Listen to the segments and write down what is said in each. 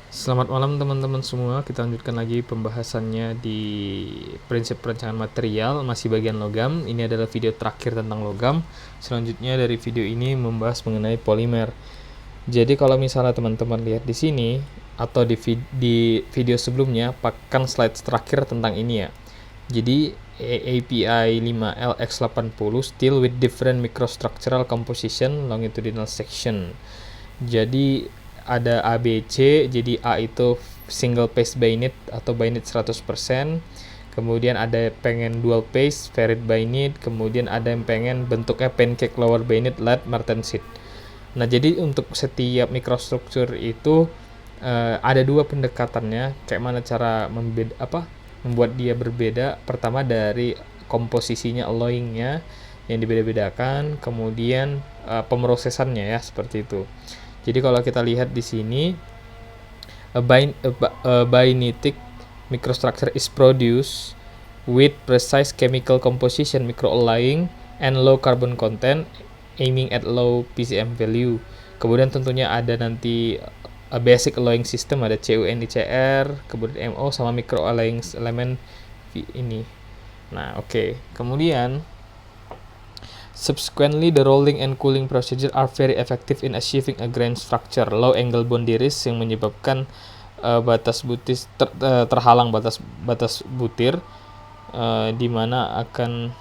Selamat malam teman-teman semua, kita lanjutkan lagi pembahasannya di prinsip perancangan material, masih bagian logam. Ini adalah video terakhir tentang logam. Selanjutnya dari video ini membahas mengenai polimer. Jadi kalau misalnya teman-teman lihat di sini, atau di video sebelumnya, pakan slide terakhir tentang ini ya. Jadi API 5LX80 still with different microstructural composition longitudinal section. Jadi ada ABC, jadi A itu single phase bayonet atau bayonet 100%. Kemudian ada pengen dual phase ferrite bayonet, kemudian ada yang pengen bentuknya pancake lower bayonet lead martensit. Nah, jadi untuk setiap mikrostruktur itu ada dua pendekatannya, kayak mana cara membuat dia berbeda. Pertama dari komposisinya, alloyingnya yang dibeda-bedakan, kemudian pemrosesannya ya, seperti itu. Jadi kalau kita lihat di sini, a bainitic microstructure is produced with precise chemical composition, microalloying, and low carbon content, aiming at low PCM value. Kemudian tentunya ada nanti a basic alloying system, ada CuNiCr, kemudian MO sama microalloying element ini. Nah, oke. Kemudian subsequently, the rolling and cooling procedure are very effective in achieving a grain structure, low angle boundaries yang menyebabkan batas butir terhalang batas butir, di mana akan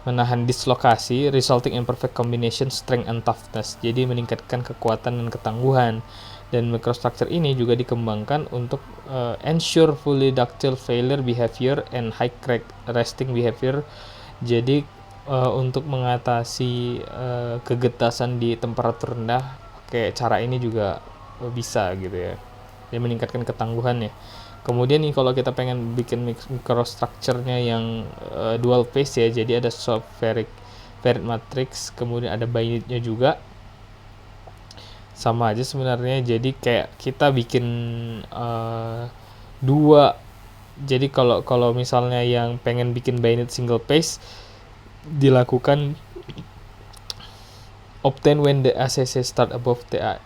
menahan dislokasi, resulting in perfect combination strength and toughness. Jadi meningkatkan kekuatan dan ketangguhan. Dan microstructure ini juga dikembangkan untuk ensure fully ductile failure behavior and high crack resting behavior. Jadi untuk mengatasi kegetasan di temperatur rendah, pakai cara ini juga bisa gitu ya. Dia meningkatkan ketangguhannya. Kemudian nih kalau kita pengen bikin microstructure-nya yang dual phase ya, jadi ada soft ferrite matrix, kemudian ada bainitnya juga. Sama aja sebenarnya, jadi kayak kita bikin dua. Jadi kalau misalnya yang pengen bikin bainit single phase dilakukan obtain when the ACC start above TA.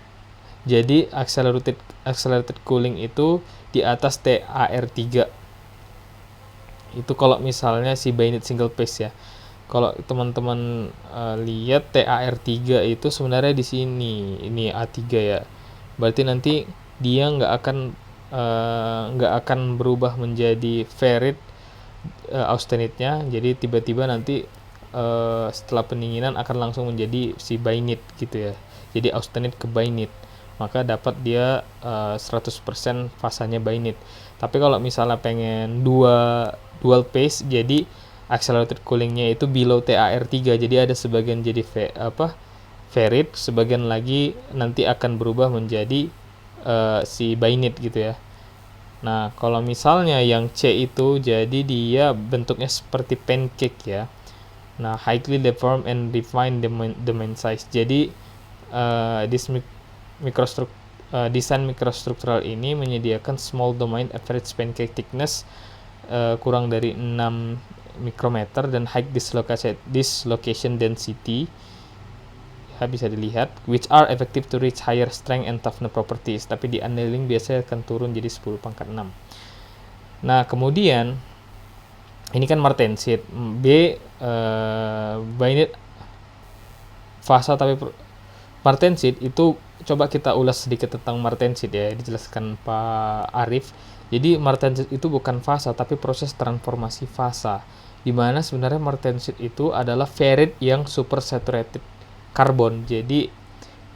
Jadi accelerated cooling itu di atas TAR3. Itu kalau misalnya si bayonet single phase ya. Kalau teman-teman lihat TAR3 itu sebenarnya di sini, ini A3 ya. Berarti nanti dia nggak akan berubah menjadi ferrite austenite-nya. Jadi tiba-tiba nanti setelah pendinginan akan langsung menjadi si bayonet gitu ya. Jadi austenite ke bayonet, maka dapat dia 100% fasanya bayonet. Tapi kalau misalnya pengen dual phase, jadi accelerated coolingnya itu below TAR3, jadi ada sebagian jadi ferrite, sebagian lagi nanti akan berubah menjadi si bayonet gitu ya. Nah, kalau misalnya yang C itu, jadi dia bentuknya seperti pancake ya. Nah, highly deformed and refined domain size. Jadi desain mikrostruktural ini menyediakan small domain average pancake thickness kurang dari 6 mikrometer dan high dislocation density ya, bisa dilihat, which are effective to reach higher strength and toughness properties. Tapi di annealing biasanya akan turun jadi 10 pangkat 6. Nah, kemudian ini kan martensit. B bayonet fasa tapi martensit itu, coba kita ulas sedikit tentang martensit ya, dijelaskan Pak Arif. Jadi martensit itu bukan fasa tapi proses transformasi fasa, di mana sebenarnya martensit itu adalah ferrite yang super saturated karbon. Jadi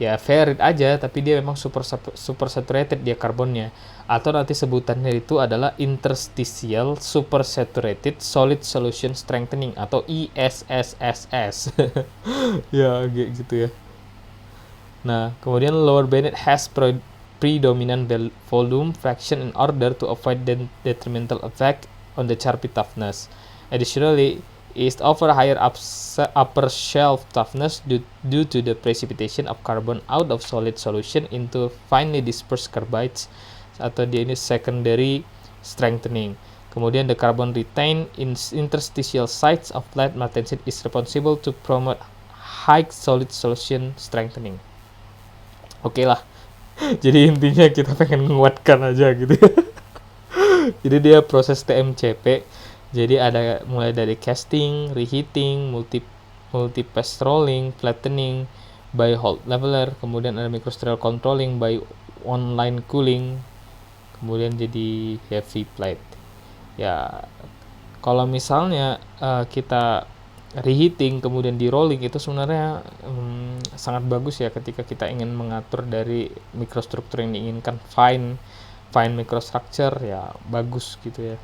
ya ferrite aja tapi dia memang super saturated dia karbonnya, atau nanti sebutannya itu adalah interstitial super saturated solid solution strengthening atau ISSSS. Ya gitu ya. Nah, kemudian lower bayonet has predominant volume fraction in order to avoid detrimental effect on the charpy toughness. Additionally, is offer higher upper shelf toughness due to the precipitation of carbon out of solid solution into finely dispersed carbides, atau di ini secondary strengthening. Kemudian the carbon retained in interstitial sites of flat martensit is responsible to promote high solid solution strengthening. Oke lah. Jadi intinya kita pengen menguatkan aja gitu. Jadi dia proses TMCP. Jadi ada mulai dari casting, reheating, multipass rolling, flattening by hot leveler, kemudian ada microstructural controlling by online cooling, kemudian jadi heavy plate. Ya, kalau misalnya kita reheating kemudian di rolling itu sebenarnya sangat bagus ya ketika kita ingin mengatur dari mikrostruktur yang diinginkan, fine microstructure, ya bagus gitu ya.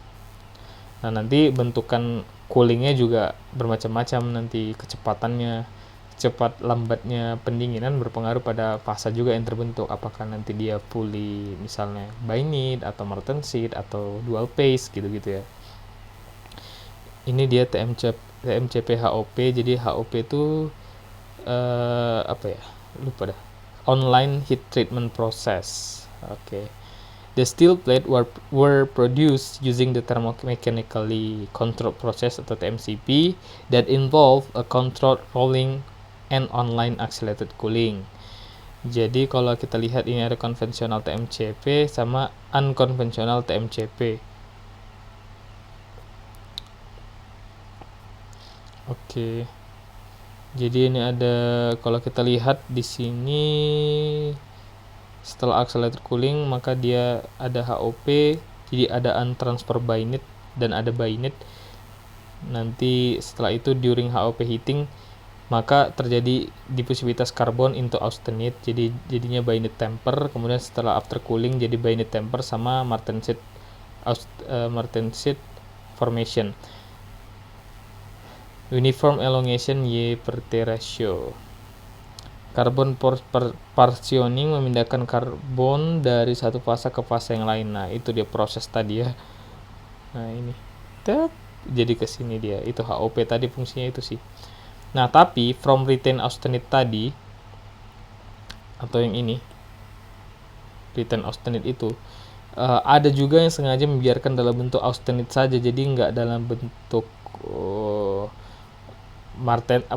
Nah, nanti bentukan coolingnya juga bermacam-macam, nanti kecepatannya, cepat lambatnya pendinginan berpengaruh pada fase juga yang terbentuk, apakah nanti dia fully misalnya binit atau martensit atau dual phase gitu-gitu ya. Ini dia TMCP HOP. Jadi HOP itu apa ya, lupa dah, online heat treatment process. Oke. The steel plate were produced using the thermomechanically controlled process atau TMCP that involve a controlled rolling and online accelerated cooling. Jadi kalau kita lihat ini ada konvensional TMCP sama unconventional TMCP. Oke. Jadi ini ada, kalau kita lihat di sini setelah accelerated cooling maka dia ada HOP, jadi ada untransfer binit dan ada binit. Nanti setelah itu during HOP heating maka terjadi diffusivitas karbon into austenite, jadi jadinya binit temper. Kemudian setelah after cooling jadi binit temper sama martensit formation. Uniform elongation Y per T ratio. Carbon partitioning memindahkan karbon dari satu fase ke fase yang lain. Nah, itu dia proses tadi ya. Nah, ini. Jadi ke sini dia. Itu HOP tadi fungsinya itu sih. Nah, tapi from retain austenite tadi atau yang ini, retain austenite itu ada juga yang sengaja membiarkan dalam bentuk austenite saja, jadi nggak dalam bentuk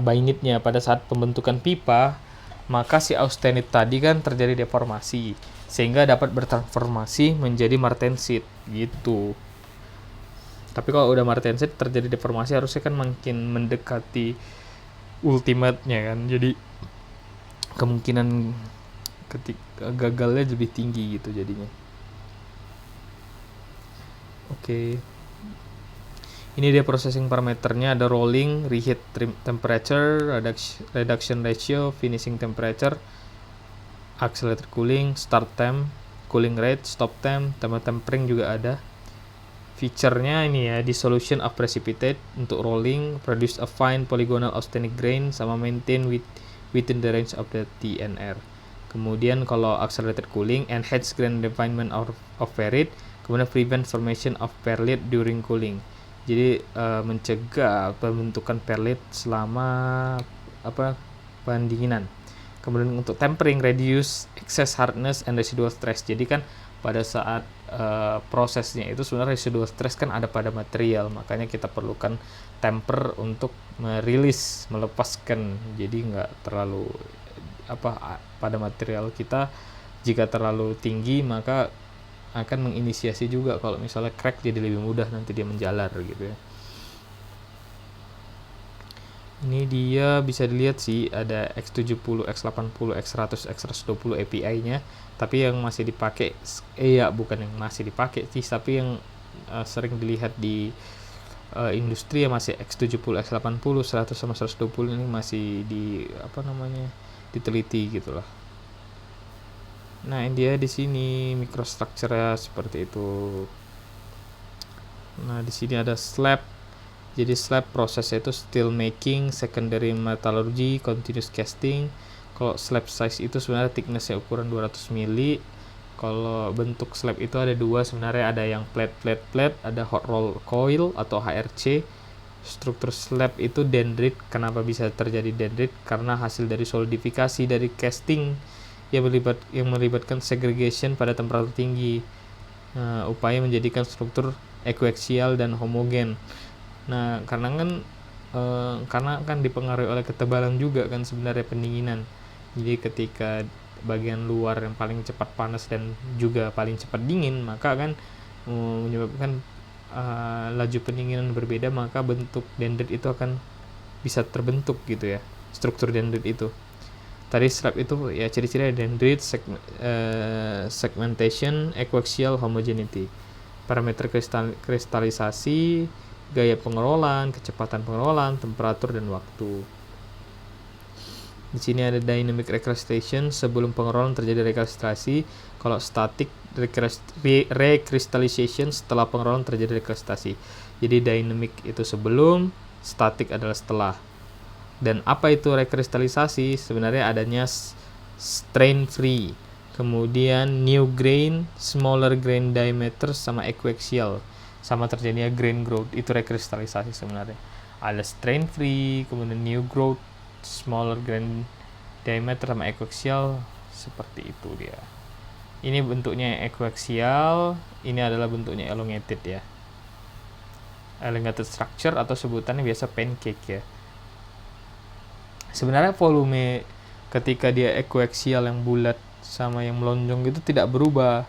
binitnya. Pada saat pembentukan pipa, maka si austenite tadi kan terjadi deformasi sehingga dapat bertransformasi menjadi martensit gitu. Tapi kalau udah martensit terjadi deformasi harusnya kan makin mendekati ultimate-nya kan, jadi kemungkinan ketika gagalnya lebih tinggi gitu jadinya. Oke. Ini dia processing parameternya, ada rolling, reheat temperature, reduction ratio, finishing temperature, accelerated cooling, start time, cooling rate, stop time, tempering juga ada. Feature-nya ini ya, dissolution of precipitate untuk rolling, produce a fine polygonal austenitic grain, sama maintain within the range of the TNR. Kemudian kalau accelerated cooling, enhance grain refinement of ferrite, kemudian prevent formation of perlite during cooling. Jadi mencegah pembentukan perlite selama pendinginan. Kemudian untuk tempering, reduce excess hardness and residual stress. Jadi kan pada saat prosesnya itu sebenarnya residual stress kan ada pada material, makanya kita perlukan temper untuk melepaskan. Jadi nggak terlalu pada material kita. Jika terlalu tinggi maka akan menginisiasi juga kalau misalnya crack, jadi lebih mudah nanti dia menjalar gitu ya. Ini dia bisa dilihat sih ada X70, X80, X100, X120 API-nya, tapi yang masih dipakai bukan yang masih dipakai sih, tapi yang sering dilihat di industri ya masih X70, X80, 100 sama 120 ini masih diteliti gitulah. Nah, ini dia di sini microstructure-nya seperti itu. Nah, di sini ada slab. Jadi slab prosesnya itu steel making, secondary metallurgy, continuous casting. Kalau slab size itu sebenarnya thickness-nya ukuran 200 mili. Kalau bentuk slab itu ada dua sebenarnya, ada yang plate, ada hot roll coil atau HRC. Struktur slab itu dendrit. Kenapa bisa terjadi dendrit? Karena hasil dari solidifikasi dari casting yang melibatkan segregation pada temperatur tinggi. Upaya menjadikan struktur ekoaksial dan homogen. Nah, karena kan dipengaruhi oleh ketebalan juga kan sebenarnya pendinginan. Jadi ketika bagian luar yang paling cepat panas dan juga paling cepat dingin, maka kan menyebabkan laju pendinginan berbeda, maka bentuk dendrit itu akan bisa terbentuk gitu ya, struktur dendrit itu. Tadi slab itu ya ciri-ciri dendrit, segmentation, equaxial homogeneity, parameter kristalisasi, gaya pengerolan, kecepatan pengerolan, temperatur dan waktu. Di sini ada dynamic recrystallization, sebelum pengerolan terjadi rekristalisasi. Kalau static recrystallization, setelah pengerolan terjadi rekristalisasi. Jadi dynamic itu sebelum, static adalah setelah. Dan apa itu rekristalisasi? Sebenarnya adanya strain free, kemudian new grain, smaller grain diameter, sama equaxial, sama terjadinya grain growth. Itu rekristalisasi sebenarnya. Ada strain free, kemudian new growth, smaller grain diameter, sama equaxial. Seperti itu dia. Ini bentuknya equaxial, ini adalah bentuknya elongated ya. Elongated structure atau sebutannya biasa pancake ya. Sebenarnya volume ketika dia equaxial yang bulat sama yang melonjong itu tidak berubah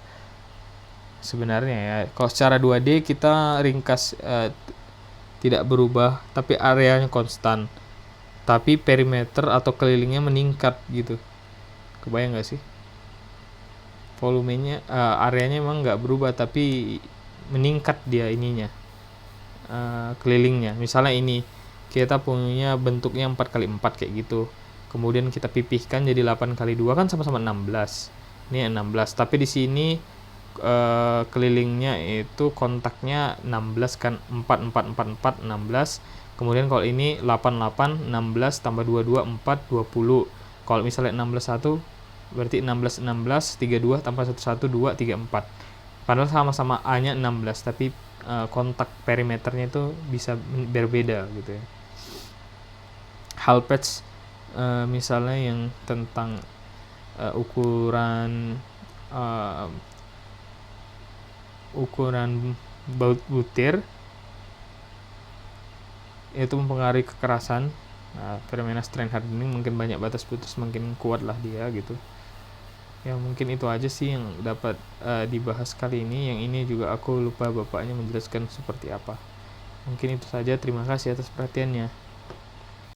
sebenarnya ya. Kalau secara 2D kita ringkas tidak berubah, tapi areanya konstan, tapi perimeter atau kelilingnya meningkat gitu. Kebayang gak sih? Volumenya, areanya emang nggak berubah, tapi meningkat dia ininya, kelilingnya. Misalnya ini kita punya bentuknya 4x4 kayak gitu, kemudian kita pipihkan jadi 8x2 kan sama-sama 16. Ini 16, tapi di sini kelilingnya itu kontaknya 16 kan, 4 4 4 4 16. Kemudian kalau ini 8 8 16 tambah 22 4 20. Kalau misalnya 16 1 berarti 16 16 32 tambah 1 1 2 3 4. Padahal sama-sama A-nya 16, tapi kontak perimeternya itu bisa berbeda gitu ya. Hall patch misalnya yang tentang ukuran baut butir itu mempengaruhi kekerasan. Fenomena strain hardening, mungkin banyak batas putus makin kuat lah dia gitu ya. Mungkin itu aja sih yang dapat dibahas kali ini. Yang ini juga aku lupa bapaknya menjelaskan seperti apa. Mungkin itu saja, terima kasih atas perhatiannya.